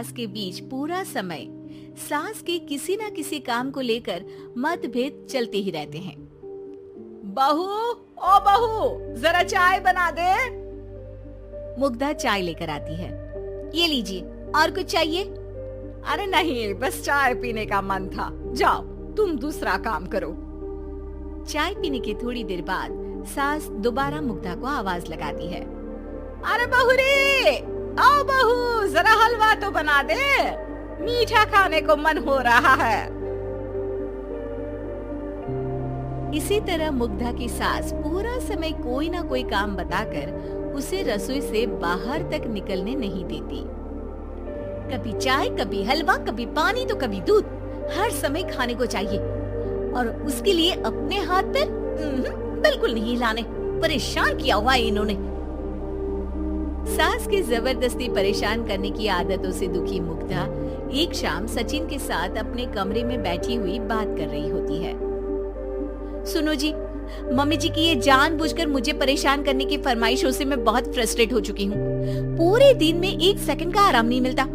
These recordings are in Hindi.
सास के बीच पूरा समय सास के किसी न किसी काम को लेकर मतभेद चलते ही रहते हैं। बहू, ओ बहू, जरा चाय बना दे। मुग्धा चाय लेकर आती है। ये लीजिए, और कुछ चाहिए? अरे नहीं, बस चाय पीने का मन था। जाओ, तुम दूसरा काम करो। चाय पीने के थोड़ी देर बाद सास दोबारा मुग्धा को आवाज लगाती है। अरे बहू रे, आओ बहू, जरा हलवा तो बना दे, मीठा खाने को मन हो रहा है। इसी तरह मुग्धा की सास पूरा समय कोई ना कोई काम बताकर उसे रसोई से बाहर तक निकलने नहीं देती। कभी चाय, कभी हलवा, कभी पानी तो कभी दूध, हर समय खाने को चाहिए और उसके लिए अपने हाथ पर बिल्कुल नहीं हिलाने। परेशान किया हुआ है इन्होंने। सास के जबरदस्ती परेशान करने की आदतों से दुखी मुग्धा एक शाम सचिन के साथ अपने कमरे में बैठी हुई बात कर रही होती है। सुनो जी, मम्मी जी की ये जानबूझकर मुझे परेशान करने की फरमाइशों से मैं बहुत फ्रस्ट्रेट हो चुकी हूँ। पूरे दिन में 1 सेकंड का आराम नहीं मिलता।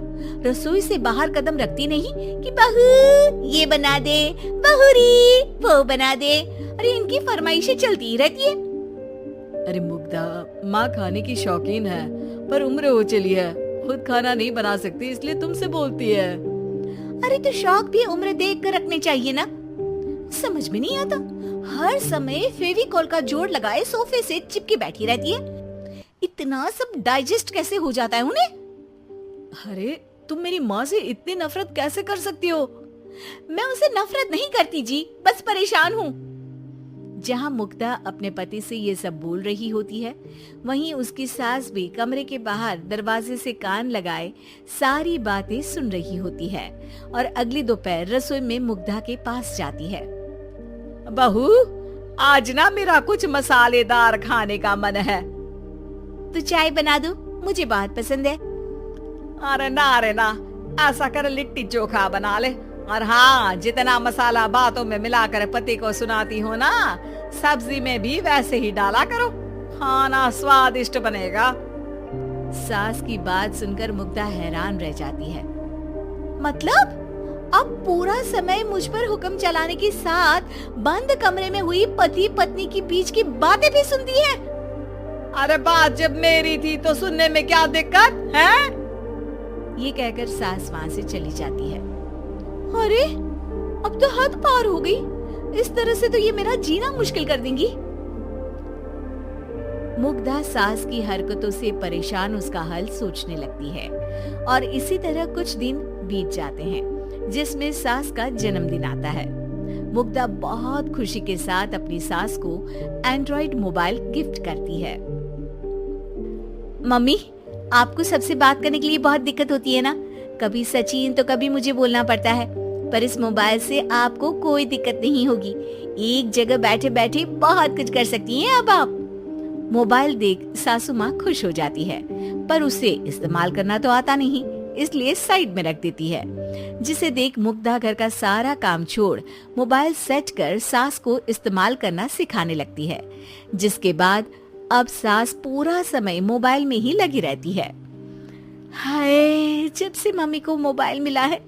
रसोई से बाहर कदम रखती नहीं कि बहू ये बना दे, बहुरी वो बना दे। अरे इनकी फरमाइशें चलती ही रहती है। अरे मुग्धा, माँ खाने की शौकीन है पर उम्र हो चली है, खुद खाना नहीं बना सकती इसलिए तुमसे बोलती है। अरे तो शौक भी उम्र देख कर रखने चाहिए ना। समझ में नहीं आता, हर समय फेविकॉल का जोड़ लगाए सोफे से चिपके बैठी रहती है। इतना सब डाइजेस्ट कैसे हो जाता है उन्हें? अरे तुम मेरी माँ से इतनी नफरत कैसे कर सकती हो? मैं उसे नफरत नहीं करती जी, बस परेशान हूँ। जहाँ मुग्धा अपने पति से ये सब बोल रही होती है, वहीं उसकी सास भी कमरे के बाहर दरवाजे से कान लगाए सारी बातें सुन रही होती है और अगली दोपहर रसोई में मुग्धा के पास जाती है। बहू, आज ना मेरा कुछ मसालेदार खाने का मन है। तो चाय बना दो, मुझे बहुत पसंद है। अरे ना, ऐसा कर लिट्टी चोखा बना ले। और हाँ, जितना मसाला बातों में मिलाकर पति को सुनाती हो ना, सब्जी में भी वैसे ही डाला करो, खाना स्वादिष्ट बनेगा। सास की बात सुनकर मुग्धा हैरान रह जाती है। मतलब अब पूरा समय मुझ पर हुक्म चलाने के साथ बंद कमरे में हुई पति पत्नी के बीच की बातें भी सुनती है। अरे बात जब मेरी थी तो सुनने में क्या दिक्कत है? ये कहकर सास वहाँ से चली जाती है। अरे अब तो हद पार हो गई, इस तरह से तो ये मेरा जीना मुश्किल कर देंगी। मुग्धा सास की हरकतों से परेशान उसका हल सोचने लगती है और इसी तरह कुछ दिन बीत जाते हैं, जिसमें सास का जन्मदिन आता है। मुग्धा बहुत खुशी के साथ अपनी सास को एंड्रॉइड मोबाइल गिफ्ट करती है। मम्मी, आपको सबसे बात करने के लिए बहुत दिक्कत होती है ना, कभी सचिन तो कभी मुझे बोलना पड़ता है, पर इस मोबाइल से आपको कोई दिक्कत नहीं होगी। एक जगह बैठे बैठे बहुत कुछ कर सकती हैं अब आप। मोबाइल देख सासू माँ खुश हो जाती है, पर उसे इस्तेमाल करना तो आता नहीं, इसलिए साइड में रख देती है। जिसे देख मुग्धा घर का सारा काम छोड़ मोबाइल सेट कर सास को इस्तेमाल करना सिखाने लगती है, जिसके बाद अब सास पूरा समय मोबाइल में ही लगी रहती है। हाय, जब से मम्मी को मोबाइल मिला है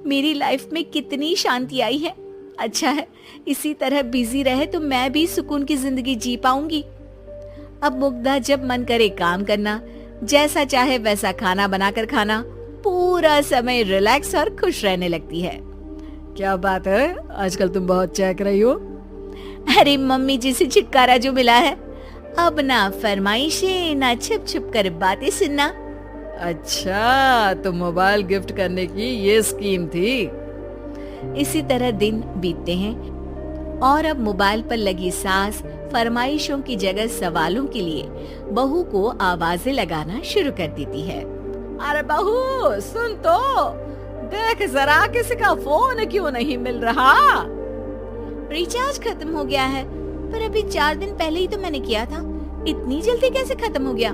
मेरी लाइफ में कितनी शांति आई है। अच्छा है, इसी तरह बिजी रहे तो मैं भी सुकून की जिंदगी जी पाऊंगी। अब मुग्धा जब मन करे काम करना, जैसा चाहे वैसा खाना बनाकर खाना, पूरा समय रिलैक्स और खुश रहने लगती है। क्या बात है, आजकल तुम बहुत चहक रही हो। अरे मम्मी जी से छुटकारा जो मिला है, अब ना फरमाइशें ना छुप छुप कर बातें सुनना। अच्छा, तो मोबाइल गिफ्ट करने की ये स्कीम थी। इसी तरह दिन बीतते हैं और अब मोबाइल पर लगी सास फरमाइशों की जगह सवालों के लिए बहू को आवाजें लगाना शुरू कर देती है। अरे बहू सुन तो, देख जरा किसी का फोन क्यों नहीं मिल रहा? रिचार्ज खत्म हो गया है, पर अभी 4 दिन पहले ही तो मैंने किया था, इतनी जल्दी कैसे खत्म हो गया?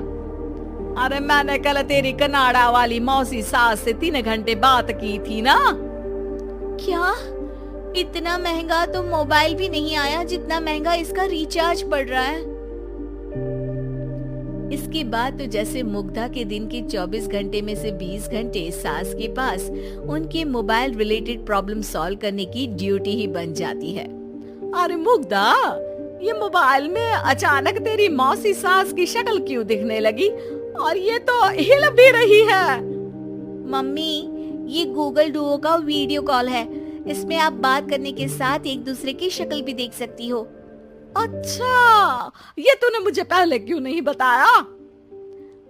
अरे मैंने कल तेरी कनाडा वाली मौसी सास से 3 घंटे बात की थी ना। क्या? इतना महंगा तो मोबाइल भी नहीं आया जितना महंगा इसका रिचार्ज पड़ रहा है। इसके बाद तो जैसे मुग्धा के दिन के 24 घंटे में से 20 घंटे सास के पास उनके मोबाइल रिलेटेड प्रॉब्लम सॉल्व करने की ड्यूटी ही बन जाती है। अरे मुग्धा, ये मोबाइल में अचानक तेरी मौसी सास की शक्ल क्यों दिखने लगी और ये तो हिल भी रही है। मम्मी, ये गूगल डुओ का वीडियो कॉल है। इसमें आप बात करने के साथ एक दूसरे की शक्ल भी देख सकती हो। अच्छा, ये तूने मुझे पहले क्यों नहीं बताया?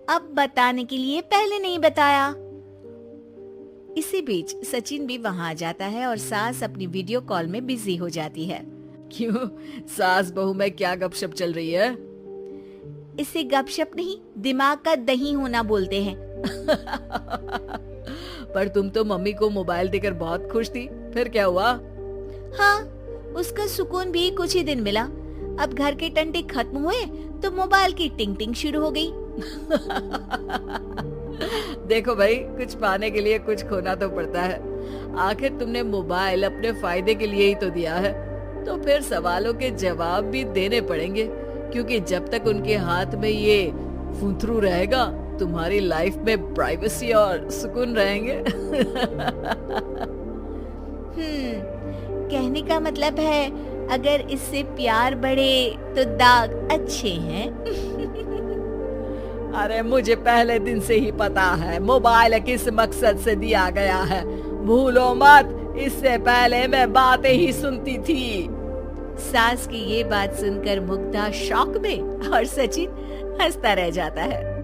अब बताने के लिए पहले नहीं बताया। इसी बीच सचिन भी वहां आ जाता है और सास अपनी वीडियो कॉल में बिजी हो जाती है। क्यों, सास बहू में क्या गपशप चल रही है? इसे गपशप नहीं, दिमाग का दही होना बोलते हैं। पर तुम तो मम्मी को मोबाइल देकर बहुत खुश थी, फिर क्या हुआ? हाँ, उसका सुकून भी कुछ ही दिन मिला। अब घर के टंटे खत्म हुए तो मोबाइल की टिंग टिंग शुरू हो गई। देखो भाई, कुछ पाने के लिए कुछ खोना तो पड़ता है। आखिर तुमने मोबाइल अपने फायदे के लिए ही तो दिया है, तो फिर सवालों के जवाब भी देने पड़ेंगे, क्योंकि जब तक उनके हाथ में ये फुंथरू रहेगा तुम्हारी लाइफ में प्राइवेसी और सुकून रहेंगे। कहने का मतलब है अगर इससे प्यार बढ़े तो दाग अच्छे हैं। अरे मुझे पहले दिन से ही पता है मोबाइल किस मकसद से दिया गया है। भूलो मत, इससे पहले मैं बातें ही सुनती थी। सास की ये बात सुनकर मुग्धा शॉक में और सचिन हंसता रह जाता है।